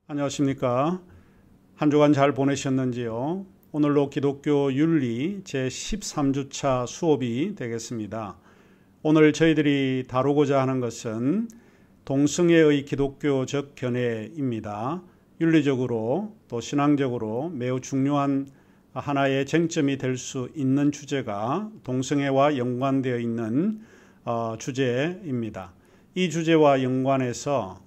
안녕하십니까. 한 주간 잘 보내셨는지요? 오늘로 기독교 윤리 제13주차 수업이 되겠습니다. 오늘 저희들이 다루고자 하는 것은 동성애의 기독교적 견해입니다. 윤리적으로 또 신앙적으로 매우 중요한 하나의 쟁점이 될 수 있는 주제가 동성애와 연관되어 있는 주제입니다. 이 주제와 연관해서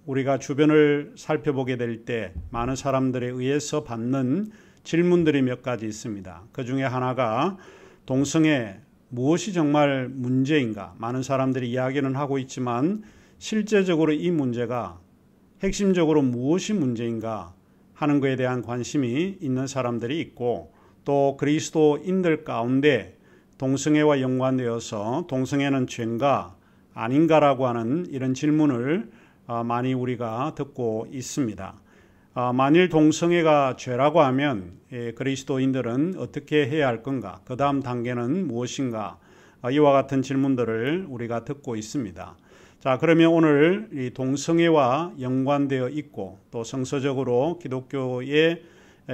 우리가 주변을 살펴보게 될 때 많은 사람들에 의해서 받는 질문들이 몇 가지 있습니다. 그 중에 하나가 동성애 무엇이 정말 문제인가? 많은 사람들이 이야기는 하고 있지만 실제적으로 이 문제가 핵심적으로 무엇이 문제인가 하는 것에 대한 관심이 있는 사람들이 있고, 또 그리스도인들 가운데 동성애와 연관되어서 동성애는 죄인가 아닌가라고 하는 이런 질문을 많이 우리가 듣고 있습니다. 만일 동성애가 죄라고 하면 그리스도인들은 어떻게 해야 할 건가? 그 다음 단계는 무엇인가? 이와 같은 질문들을 우리가 듣고 있습니다. 자, 그러면 오늘 이 동성애와 연관되어 있고 또 성서적으로 기독교의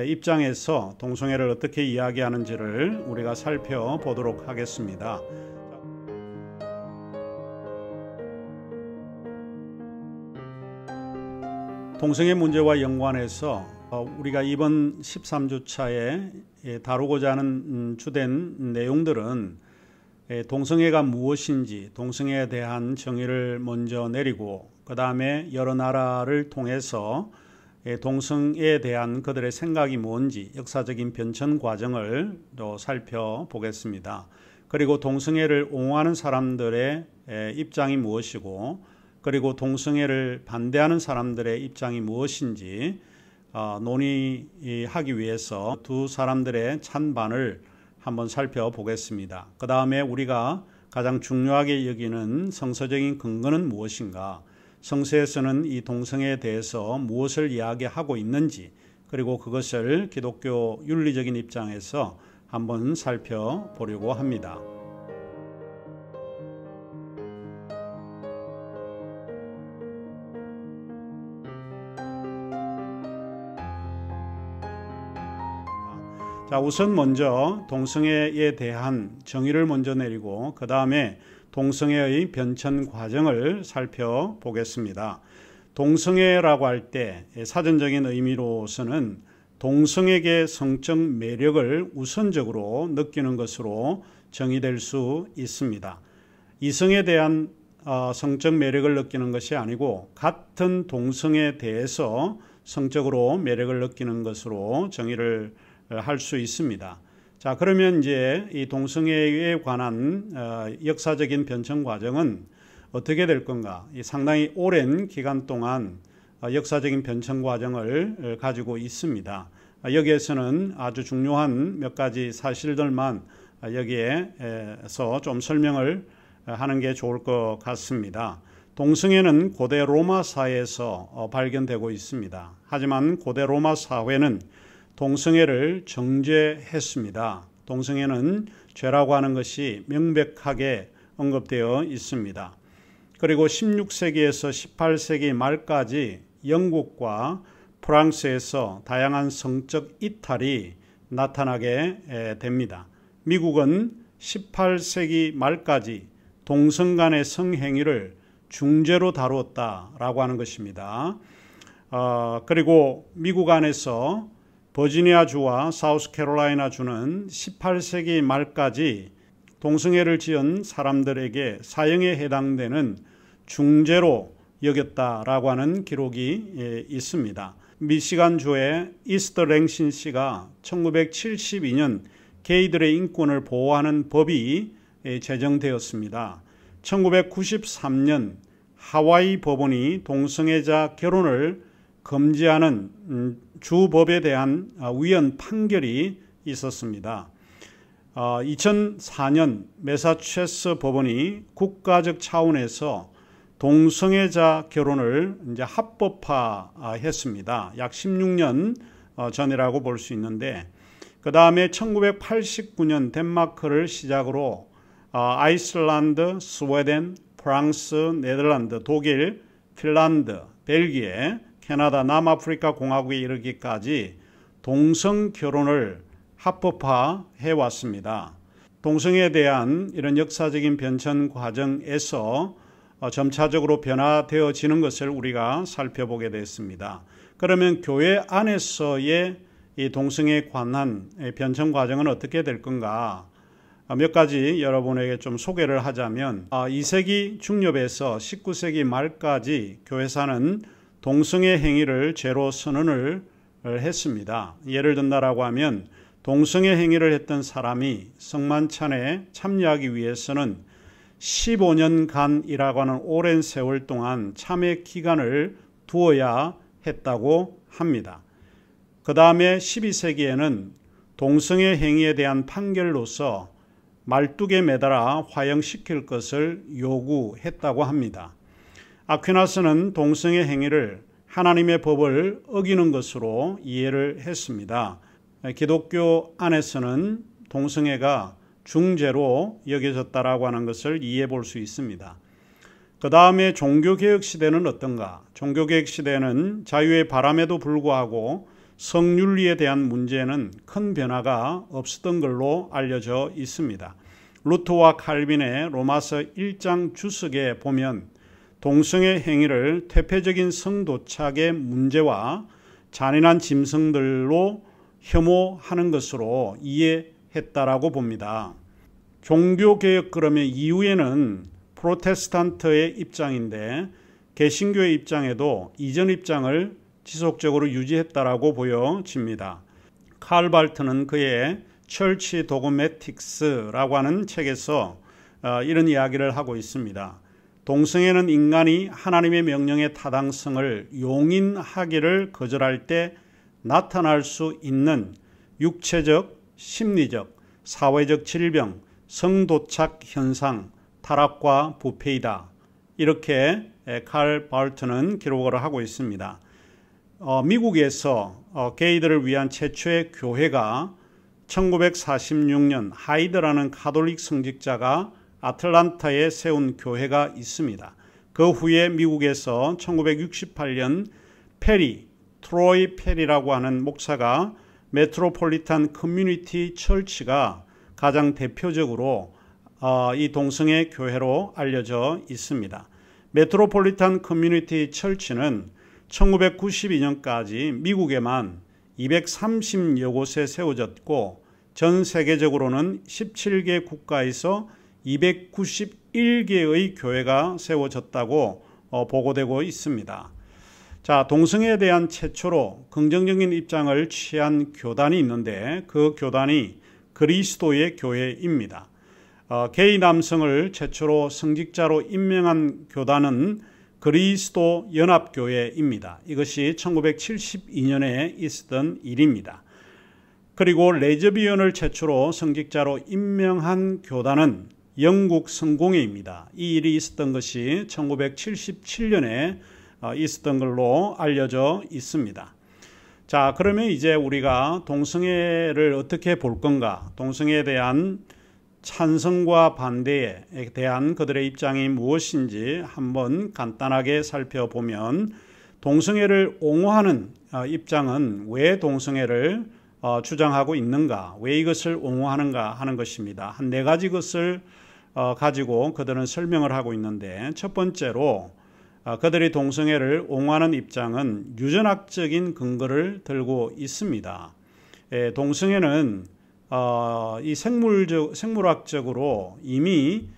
입장에서 동성애를 어떻게 이야기하는지를 우리가 살펴보도록 하겠습니다. 동성애 문제와 연관해서 우리가 이번 13주차에 다루고자 하는 주된 내용들은 동성애가 무엇인지, 동성애에 대한 정의를 먼저 내리고 그 다음에 여러 나라를 통해서 동성애에 대한 그들의 생각이 뭔지 역사적인 변천 과정을 또 살펴보겠습니다. 그리고 동성애를 옹호하는 사람들의 입장이 무엇이고, 그리고 동성애를 반대하는 사람들의 입장이 무엇인지 논의하기 위해서 두 사람들의 찬반을 한번 살펴보겠습니다. 그 다음에 우리가 가장 중요하게 여기는 성서적인 근거는 무엇인가, 성서에서는 이 동성애에 대해서 무엇을 이야기하고 있는지, 그리고 그것을 기독교 윤리적인 입장에서 한번 살펴보려고 합니다. 자, 우선 먼저 동성애에 대한 정의를 먼저 내리고 그 다음에 동성애의 변천 과정을 살펴보겠습니다. 동성애라고 할 때 사전적인 의미로서는 동성에게 성적 매력을 우선적으로 느끼는 것으로 정의될 수 있습니다. 이성에 대한 성적 매력을 느끼는 것이 아니고 같은 동성에 대해서 성적으로 매력을 느끼는 것으로 정의를 할 수 있습니다. 자, 그러면 이제 이 동성애에 관한 역사적인 변천 과정은 어떻게 될 건가? 상당히 오랜 기간 동안 역사적인 변천 과정을 가지고 있습니다. 여기에서는 아주 중요한 몇 가지 사실들만 여기에서 좀 설명을 하는 게 좋을 것 같습니다. 동성애는 고대 로마 사회에서 발견되고 있습니다. 하지만 고대 로마 사회는 동성애를 정죄했습니다. 동성애는 죄라고 하는 것이 명백하게 언급되어 있습니다. 그리고 16세기에서 18세기 말까지 영국과 프랑스에서 다양한 성적 이탈이 나타나게 됩니다. 미국은 18세기 말까지 동성 간의 성행위를 중죄로 다루었다라고 하는 것입니다. 그리고 미국 안에서 버지니아주와 사우스캐롤라이나주는 18세기 말까지 동성애를 지은 사람들에게 사형에 해당되는 중죄로 여겼다라고 하는 기록이 있습니다. 미시간주의 이스트 랭신 씨가 1972년 게이들의 인권을 보호하는 법이 제정되었습니다. 1993년 하와이 법원이 동성애자 결혼을 금지하는 주법에 대한 위헌 판결이 있었습니다. 2004년 매사추세츠 법원이 국가적 차원에서 동성애자 결혼을 이제 합법화했습니다. 약 16년 전이라고 볼 수 있는데, 그 다음에 1989년 덴마크를 시작으로 아이슬란드, 스웨덴, 프랑스, 네덜란드, 독일, 핀란드, 벨기에, 캐나다 남아프리카 공화국에 이르기까지 동성 결혼을 합법화해 왔습니다. 동성애에 대한 이런 역사적인 변천 과정에서 점차적으로 변화되어지는 것을 우리가 살펴보게 됐습니다. 그러면 교회 안에서의 이 동성애에 관한 변천 과정은 어떻게 될 건가? 몇 가지 여러분에게 좀 소개를 하자면 2세기 중엽에서 19세기 말까지 교회사는 동성애 행위를 죄로 선언을 했습니다. 예를 든다라고 하면 동성애 행위를 했던 사람이 성만찬에 참여하기 위해서는 15년간이라고 하는 오랜 세월 동안 참여 기간을 두어야 했다고 합니다. 그 다음에 12세기에는 동성애 행위에 대한 판결로서 말뚝에 매달아 화형시킬 것을 요구했다고 합니다. 아퀴나스는 동성애 행위를 하나님의 법을 어기는 것으로 이해를 했습니다. 기독교 안에서는 동성애가 중죄로 여겨졌다라고 하는 것을 이해해 볼 수 있습니다. 그 다음에 종교개혁 시대는 어떤가? 종교개혁 시대는 자유의 바람에도 불구하고 성윤리에 대한 문제는 큰 변화가 없었던 걸로 알려져 있습니다. 루터와 칼빈의 로마서 1장 주석에 보면 동성애 행위를 퇴폐적인 성도착의 문제와 잔인한 짐승들로 혐오하는 것으로 이해했다라고 봅니다. 종교개혁 그러면 이후에는 프로테스탄트의 입장인데 개신교의 입장에도 이전 입장을 지속적으로 유지했다라고 보여집니다. 칼 발트는 그의 철치 도그매틱스라고 하는 책에서 이런 이야기를 하고 있습니다. 동성애는 인간이 하나님의 명령의 타당성을 용인하기를 거절할 때 나타날 수 있는 육체적, 심리적, 사회적 질병, 성도착 현상, 타락과 부패이다. 이렇게 칼 발트는 기록을 하고 있습니다. 미국에서 게이들을 위한 최초의 교회가 1946년 하이드라는 가톨릭 성직자가 아틀란타에 세운 교회가 있습니다. 그 후에 미국에서 1968년 트로이 페리라고 하는 목사가 메트로폴리탄 커뮤니티 철치가 가장 대표적으로 이 동성애 교회로 알려져 있습니다. 메트로폴리탄 커뮤니티 철치는 1992년까지 미국에만 230여 곳에 세워졌고 전 세계적으로는 17개 국가에서 291개의 교회가 세워졌다고 보고되고 있습니다. 자, 동성애에 대한 최초로 긍정적인 입장을 취한 교단이 있는데 그 교단이 그리스도의 교회입니다. 게이 남성을 최초로 성직자로 임명한 교단은 그리스도 연합교회입니다. 이것이 1972년에 있었던 일입니다. 그리고 레즈비언을 최초로 성직자로 임명한 교단은 영국 성공회입니다. 이 일이 있었던 것이 1977년에 있었던 걸로 알려져 있습니다. 자, 그러면 이제 우리가 동성애를 어떻게 볼 건가? 동성애에 대한 찬성과 반대에 대한 그들의 입장이 무엇인지 한번 간단하게 살펴보면 동성애를 옹호하는 입장은 왜 동성애를 주장하고 있는가? 왜 이것을 옹호하는가 하는 것입니다. 한 4가지 것을 가지고 그들은 설명을 하고 있는데 첫 번째로 그들이 동성애를 옹호하는 입장은 유전학적인 근거를 들고 있습니다. 동성애는 이 생물학적으로 이미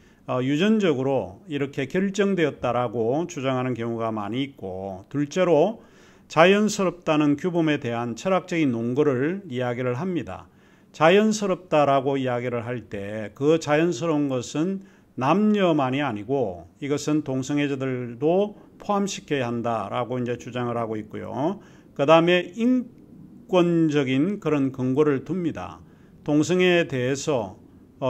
유전적으로 이렇게 결정되었다라고 주장하는 경우가 많이 있고, 둘째로 자연스럽다는 규범에 대한 철학적인 논거를 이야기를 합니다. 자연스럽다라고 이야기를 할 때 그 자연스러운 것은 남녀만이 아니고 이것은 동성애자들도 포함시켜야 한다라고 이제 주장을 하고 있고요. 그 다음에 인권적인 그런 근거를 둡니다. 동성애에 대해서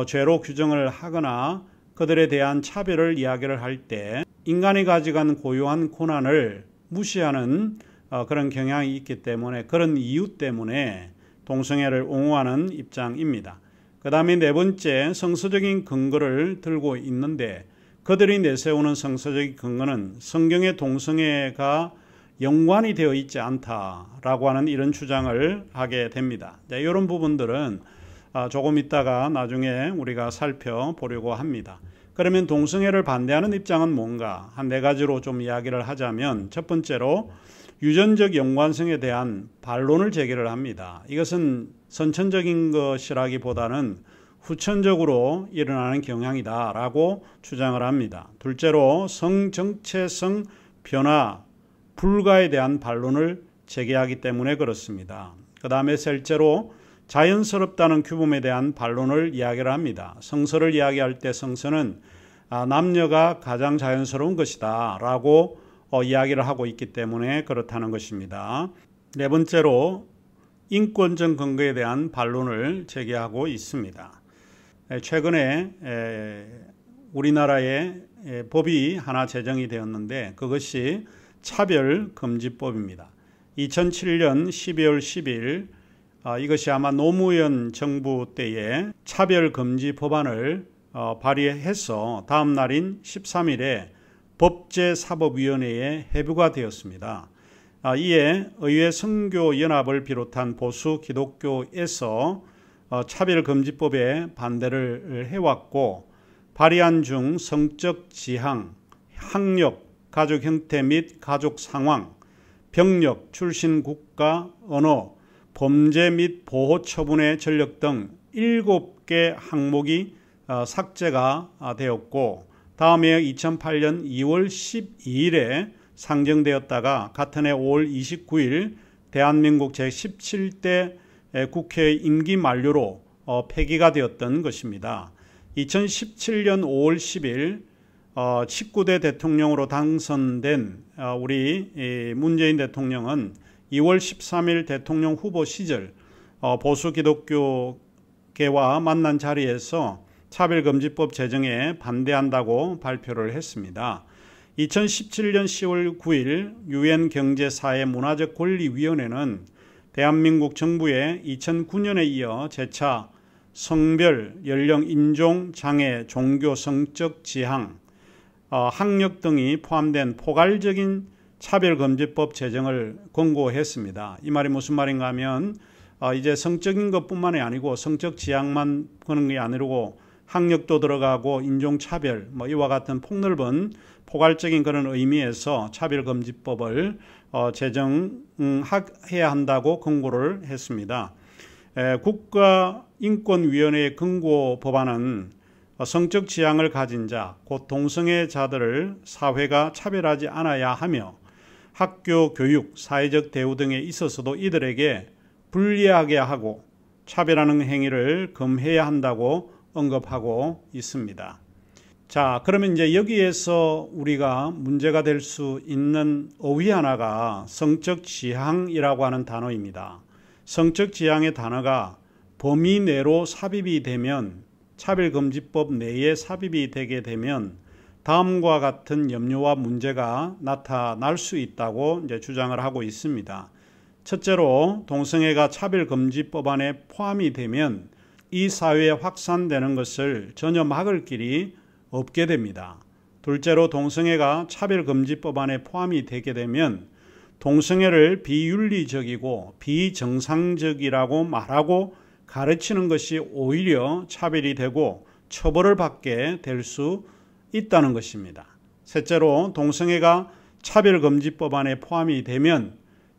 죄로 규정을 하거나 그들에 대한 차별을 이야기를 할 때 인간이 가져간 고유한 고난을 무시하는 그런 경향이 있기 때문에 그런 이유 때문에 동성애를 옹호하는 입장입니다. 그 다음에 4번째, 성서적인 근거를 들고 있는데 그들이 내세우는 성서적인 근거는 성경의 동성애가 연관이 되어 있지 않다라고 하는 이런 주장을 하게 됩니다. 이런 부분들은 조금 있다가 나중에 우리가 살펴보려고 합니다. 그러면 동성애를 반대하는 입장은 뭔가? 한 네 가지로 좀 이야기를 하자면, 첫 번째로 유전적 연관성에 대한 반론을 제기를 합니다. 이것은 선천적인 것이라기보다는 후천적으로 일어나는 경향이다라고 주장을 합니다. 둘째로 성정체성 변화 불가에 대한 반론을 제기하기 때문에 그렇습니다. 그 다음에 셋째로 자연스럽다는 규범에 대한 반론을 이야기를 합니다. 성서를 이야기할 때 성서는 남녀가 가장 자연스러운 것이다 라고 이야기를 하고 있기 때문에 그렇다는 것입니다. 네 번째로 인권적 근거에 대한 반론을 제기하고 있습니다. 최근에 우리나라에 법이 하나 제정이 되었는데 그것이 차별금지법입니다. 2007년 12월 10일 이것이 아마 노무현 정부 때에 차별금지 법안을 발의해서 다음 날인 13일에 법제사법위원회에 회부가 되었습니다. 이에 의회 선교연합을 비롯한 보수 기독교에서 차별금지법에 반대를 해왔고, 발의안 중 성적 지향, 학력, 가족 형태 및 가족 상황, 병력, 출신 국가, 언어, 범죄 및 보호 처분의 전력 등 7개 항목이 삭제가 되었고, 다음해 2008년 2월 12일에 상정되었다가 같은 해 5월 29일 대한민국 제17대 국회 임기 만료로 폐기가 되었던 것입니다. 2017년 5월 10일 19대 대통령으로 당선된 우리 문재인 대통령은 2월 13일 대통령 후보 시절 보수 기독교계와 만난 자리에서 차별금지법 제정에 반대한다고 발표를 했습니다. 2017년 10월 9일 유엔 경제사회문화적 권리위원회는 대한민국 정부의 2009년에 이어 재차 성별, 연령, 인종, 장애, 종교, 성적 지향, 학력 등이 포함된 포괄적인 차별금지법 제정을 권고했습니다. 이 말이 무슨 말인가 하면 이제 성적인 것뿐만이 아니고 성적 지향만 그런 게 아니고 학력도 들어가고 인종차별 이와 같은 폭넓은 포괄적인 그런 의미에서 차별금지법을 제정해야 한다고 권고를 했습니다. 국가인권위원회의 권고 법안은 성적 지향을 가진 자, 곧 동성애자들을 사회가 차별하지 않아야 하며 학교, 교육, 사회적 대우 등에 있어서도 이들에게 불리하게 하고 차별하는 행위를 금해야 한다고 언급하고 있습니다. 자, 그러면 이제 여기에서 우리가 문제가 될 수 있는 어휘 하나가 성적 지향이라고 하는 단어입니다. 성적 지향의 단어가 범위 내로 삽입이 되면, 차별금지법 내에 삽입이 되게 되면 다음과 같은 염려와 문제가 나타날 수 있다고 이제 주장을 하고 있습니다. 첫째로 동성애가 차별금지법안에 포함이 되면 이 사회에 확산되는 것을 전혀 막을 길이 없게 됩니다. 둘째로 동성애가 차별금지법안에 포함이 되게 되면 동성애를 비윤리적이고 비정상적이라고 말하고 가르치는 것이 오히려 차별이 되고 처벌을 받게 될 수 있다는 것입니다. 셋째로 동성애가 차별금지법안에 포함이 되면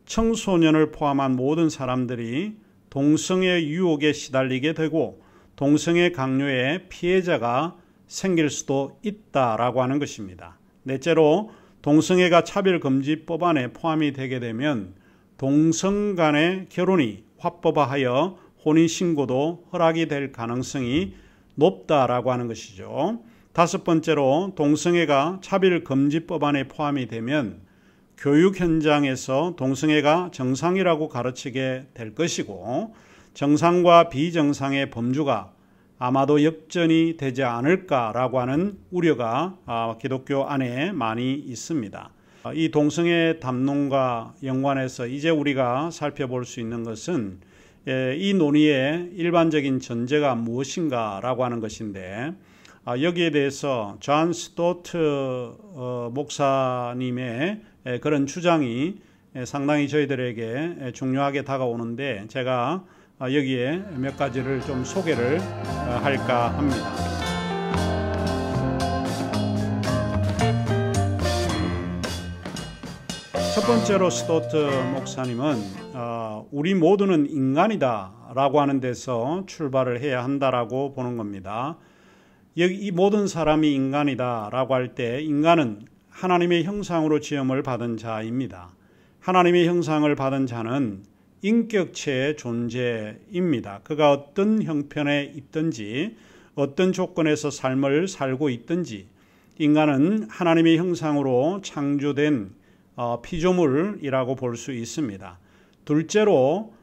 청소년을 포함한 모든 사람들이 동성애 유혹에 시달리게 되고 동성애 강요의 피해자가 생길 수도 있다라고 하는 것입니다. 넷째로 동성애가 차별금지법안에 포함이 되게 되면 동성 간의 결혼이 합법화하여 혼인신고도 허락이 될 가능성이 높다라고 하는 것이죠. 다섯 번째로 동성애가 차별금지법안에 포함이 되면 교육 현장에서 동성애가 정상이라고 가르치게 될 것이고 정상과 비정상의 범주가 아마도 역전이 되지 않을까라고 하는 우려가 기독교 안에 많이 있습니다. 이 동성애 담론과 연관해서 이제 우리가 살펴볼 수 있는 것은 이 논의의 일반적인 전제가 무엇인가라고 하는 것인데, 여기에 대해서 존 스토트 목사님의 그런 주장이 상당히 저희들에게 중요하게 다가오는데 제가 여기에 몇 가지를 좀 소개를 할까 합니다. 첫 번째로 스토트 목사님은 우리 모두는 인간이다 라고 하는 데서 출발을 해야 한다라고 보는 겁니다. 여기 이 모든 사람이 인간이다 라고 할 때 인간은 하나님의 형상으로 지음을 받은 자입니다. 하나님의 형상을 받은 자는 인격체의 존재입니다. 그가 어떤 형편에 있든지 어떤 조건에서 삶을 살고 있든지 인간은 하나님의 형상으로 창조된 피조물이라고 볼 수 있습니다. 둘째로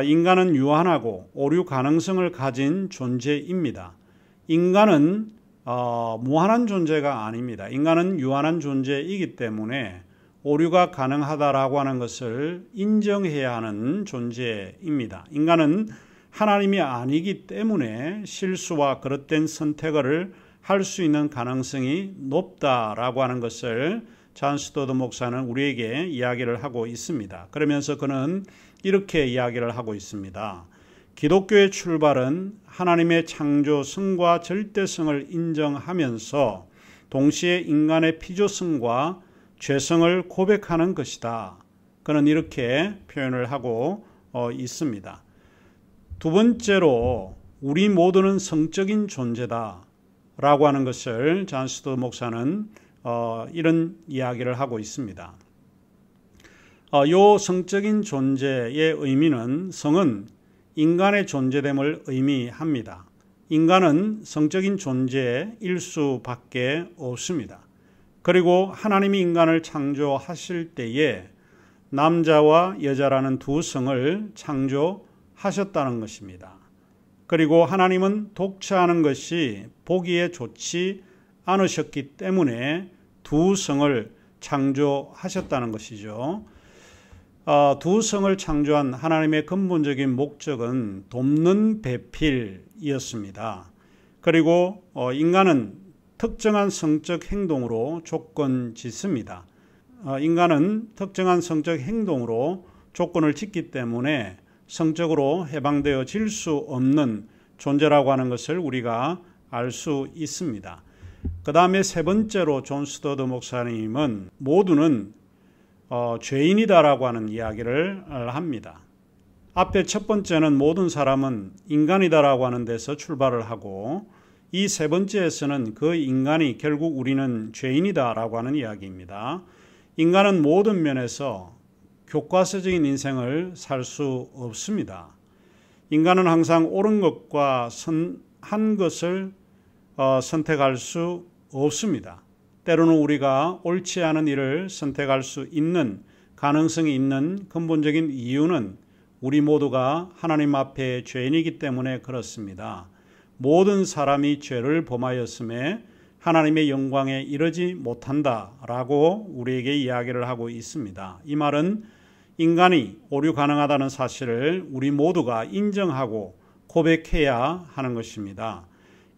인간은 유한하고 오류 가능성을 가진 존재입니다. 인간은 무한한 존재가 아닙니다. 인간은 유한한 존재이기 때문에 오류가 가능하다라고 하는 것을 인정해야 하는 존재입니다. 인간은 하나님이 아니기 때문에 실수와 그릇된 선택을 할 수 있는 가능성이 높다라고 하는 것을 잔 스토드 목사는 우리에게 이야기를 하고 있습니다. 그러면서 그는 이렇게 이야기를 하고 있습니다. 기독교의 출발은 하나님의 창조성과 절대성을 인정하면서 동시에 인간의 피조성과 죄성을 고백하는 것이다. 그는 이렇게 표현을 하고 있습니다. 두 번째로 우리 모두는 성적인 존재다 라고 하는 것을 잔 스토드 목사는 이런 이야기를 하고 있습니다. 요 성적인 존재의 의미는 성은 인간의 존재됨을 의미합니다. 인간은 성적인 존재일 수밖에 없습니다. 그리고 하나님이 인간을 창조하실 때에 남자와 여자라는 두 성을 창조하셨다는 것입니다. 그리고 하나님은 독차하는 것이 보기에 좋지 않으셨기 때문에 두 성을 창조하셨다는 것이죠. 두 성을 창조한 하나님의 근본적인 목적은 돕는 배필이었습니다. 그리고 인간은 특정한 성적 행동으로 조건 짓습니다. 인간은 특정한 성적 행동으로 조건을 짓기 때문에 성적으로 해방되어질 수 없는 존재라고 하는 것을 우리가 알 수 있습니다. 그 다음에 세 번째로 존 스토드 목사님은 모두는 죄인이다라고 하는 이야기를 합니다. 앞에 첫 번째는 모든 사람은 인간이다라고 하는 데서 출발을 하고 이 세 번째에서는 그 인간이 결국 우리는 죄인이다라고 하는 이야기입니다. 인간은 모든 면에서 교과서적인 인생을 살 수 없습니다. 인간은 항상 옳은 것과 선한 것을 선택할 수 없습니다. 때로는 우리가 옳지 않은 일을 선택할 수 있는 가능성이 있는 근본적인 이유는 우리 모두가 하나님 앞에 죄인이기 때문에 그렇습니다. 모든 사람이 죄를 범하였음에 하나님의 영광에 이르지 못한다라고 우리에게 이야기를 하고 있습니다. 이 말은 인간이 오류 가능하다는 사실을 우리 모두가 인정하고 고백해야 하는 것입니다.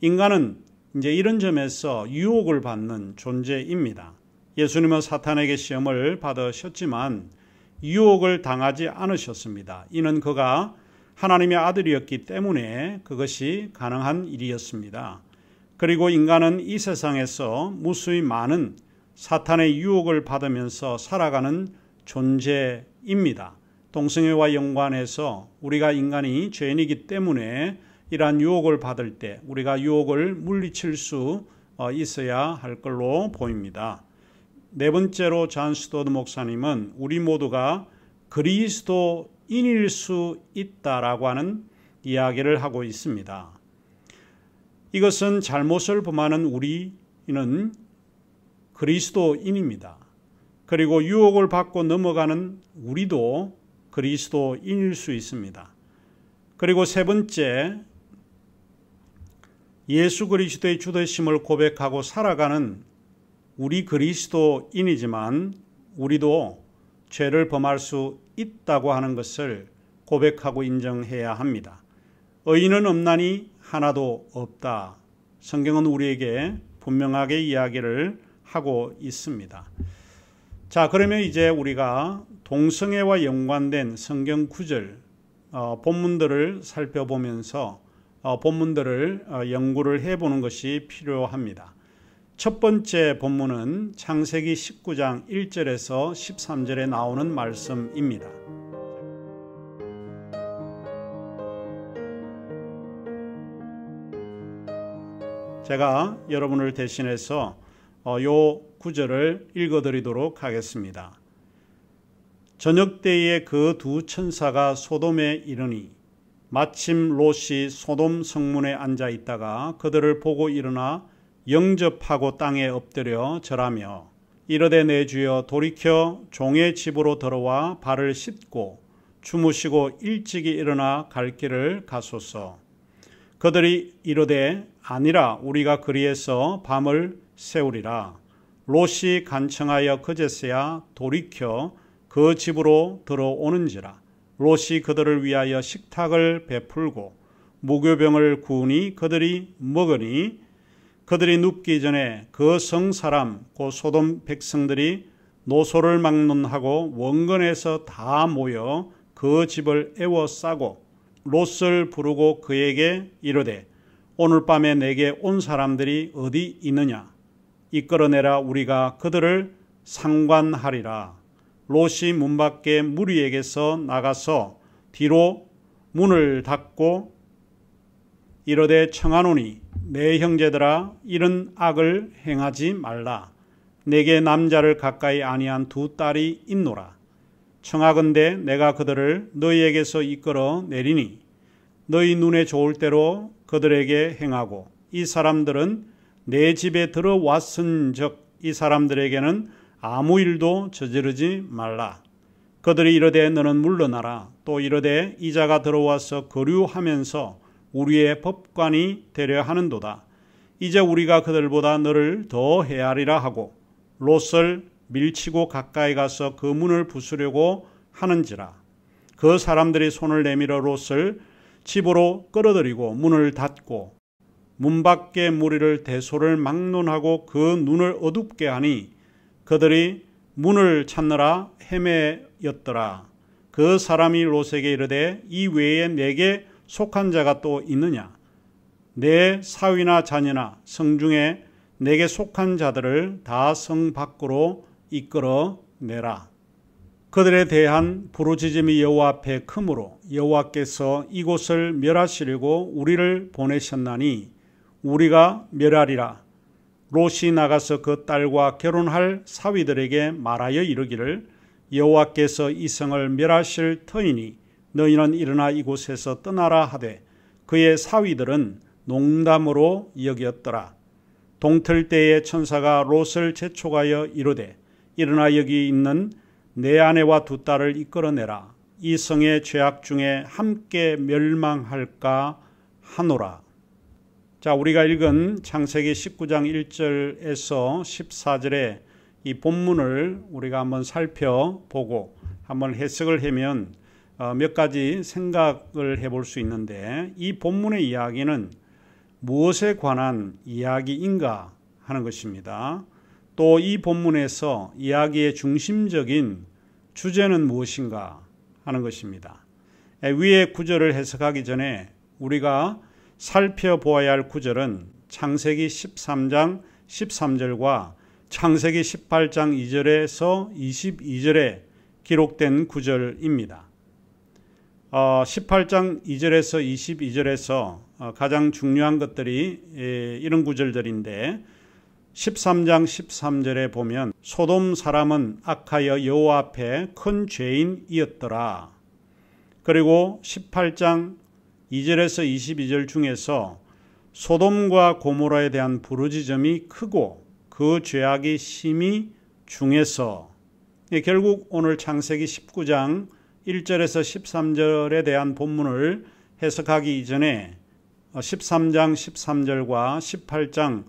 인간은 이제 이런 점에서 유혹을 받는 존재입니다. 예수님은 사탄에게 시험을 받으셨지만 유혹을 당하지 않으셨습니다. 이는 그가 하나님의 아들이었기 때문에 그것이 가능한 일이었습니다. 그리고 인간은 이 세상에서 무수히 많은 사탄의 유혹을 받으면서 살아가는 존재입니다. 동성애와 연관해서 우리가 인간이 죄인이기 때문에 이러한 유혹을 받을 때 우리가 유혹을 물리칠 수 있어야 할 걸로 보입니다. 네 번째로 잔 스토드 목사님은 우리 모두가 그리스도인일 수 있다라고 하는 이야기를 하고 있습니다. 이것은 잘못을 범하는 우리는 그리스도인입니다. 그리고 유혹을 받고 넘어가는 우리도 그리스도인일 수 있습니다. 그리고 세 번째, 예수 그리스도의 주되심을 고백하고 살아가는 우리 그리스도인이지만 우리도 죄를 범할 수 있다고 하는 것을 고백하고 인정해야 합니다. 의인은 없나니 하나도 없다. 성경은 우리에게 분명하게 이야기를 하고 있습니다. 자, 그러면 이제 우리가 동성애와 연관된 성경 구절 본문들을 살펴보면서 본문들을 연구를 해보는 것이 필요합니다. 첫 번째 본문은 창세기 19장 1절에서 13절에 나오는 말씀입니다. 제가 여러분을 대신해서 요 구절을 읽어드리도록 하겠습니다. 저녁 때에 그 두 천사가 소돔에 이르니 마침 롯이 소돔 성문에 앉아 있다가 그들을 보고 일어나 영접하고 땅에 엎드려 절하며 이르되 내 주여 돌이켜 종의 집으로 들어와 발을 씻고 주무시고 일찍이 일어나 갈 길을 가소서. 그들이 이르되 아니라 우리가 그리에서 밤을 세우리라. 롯이 간청하여 그제서야 돌이켜 그 집으로 들어오는지라. 롯이 그들을 위하여 식탁을 베풀고 무교병을 구우니 그들이 먹으니 그들이 눕기 전에 그 성 사람 곧 소돔 백성들이 노소를 막론하고 원근에서 다 모여 그 집을 에워싸고 롯을 부르고 그에게 이르되 오늘 밤에 내게 온 사람들이 어디 있느냐 이끌어내라 우리가 그들을 상관하리라. 롯이 문 밖에 무리에게서 나가서 뒤로 문을 닫고 이르되 청하노니 내 형제들아 이런 악을 행하지 말라. 내게 남자를 가까이 아니한 두 딸이 있노라. 청하건대 내가 그들을 너희에게서 이끌어 내리니 너희 눈에 좋을 대로 그들에게 행하고 이 사람들은 내 집에 들어왔은즉 이 사람들에게는 아무 일도 저지르지 말라. 그들이 이르되 너는 물러나라. 또 이르되 이자가 들어와서 거류하면서 우리의 법관이 되려 하는도다. 이제 우리가 그들보다 너를 더 헤아리라 하고 롯을 밀치고 가까이 가서 그 문을 부수려고 하는지라. 그 사람들이 손을 내밀어 롯을 집으로 끌어들이고 문을 닫고 문 밖에 무리를 대소를 막론하고 그 눈을 어둡게 하니 그들이 문을 찾느라 헤매였더라. 그 사람이 롯에게 이르되 이 외에 내게 속한 자가 또 있느냐? 내 사위나 자녀나 성중에 내게 속한 자들을 다 성 밖으로 이끌어 내라. 그들에 대한 부르짖음이 여호와 앞에 크므로 여호와께서 이곳을 멸하시려고 우리를 보내셨나니 우리가 멸하리라. 롯이 나가서 그 딸과 결혼할 사위들에게 말하여 이르기를 여호와께서 이 성을 멸하실 터이니 너희는 일어나 이곳에서 떠나라 하되 그의 사위들은 농담으로 여겼더라. 동틀 때에 천사가 롯을 재촉하여 이르되 일어나 여기 있는 내 아내와 두 딸을 이끌어내라. 이 성의 죄악 중에 함께 멸망할까 하노라. 자, 우리가 읽은 창세기 19장 1절에서 14절의 이 본문을 우리가 한번 살펴보고 한번 해석을 하면 몇 가지 생각을 해볼 수 있는데 이 본문의 이야기는 무엇에 관한 이야기인가 하는 것입니다. 또 이 본문에서 이야기의 중심적인 주제는 무엇인가 하는 것입니다. 위의 구절을 해석하기 전에 우리가 살펴보아야 할 구절은 창세기 13장 13절과 창세기 18장 2절에서 22절에 기록된 구절입니다. 18장 2절에서 22절에서 가장 중요한 것들이 이런 구절들인데 13장 13절에 보면 소돔 사람은 악하여 여호와 앞에 큰 죄인이었더라. 그리고 18장 2절에서 22절 중에서 소돔과 고모라에 대한 부르짖음이 크고 그 죄악이 심히 중해서 결국 오늘 창세기 19장 1절에서 13절에 대한 본문을 해석하기 이전에 13장 13절과 18장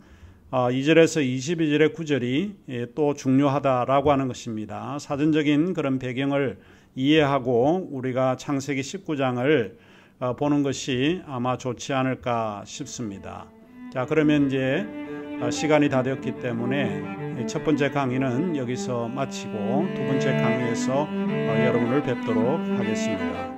2절에서 22절의 구절이 또 중요하다라고 하는 것입니다. 사전적인 그런 배경을 이해하고 우리가 창세기 19장을 보는 것이 아마 좋지 않을까 싶습니다. 자, 그러면 이제 시간이 다 되었기 때문에 첫 번째 강의는 여기서 마치고 두 번째 강의에서 여러분을 뵙도록 하겠습니다.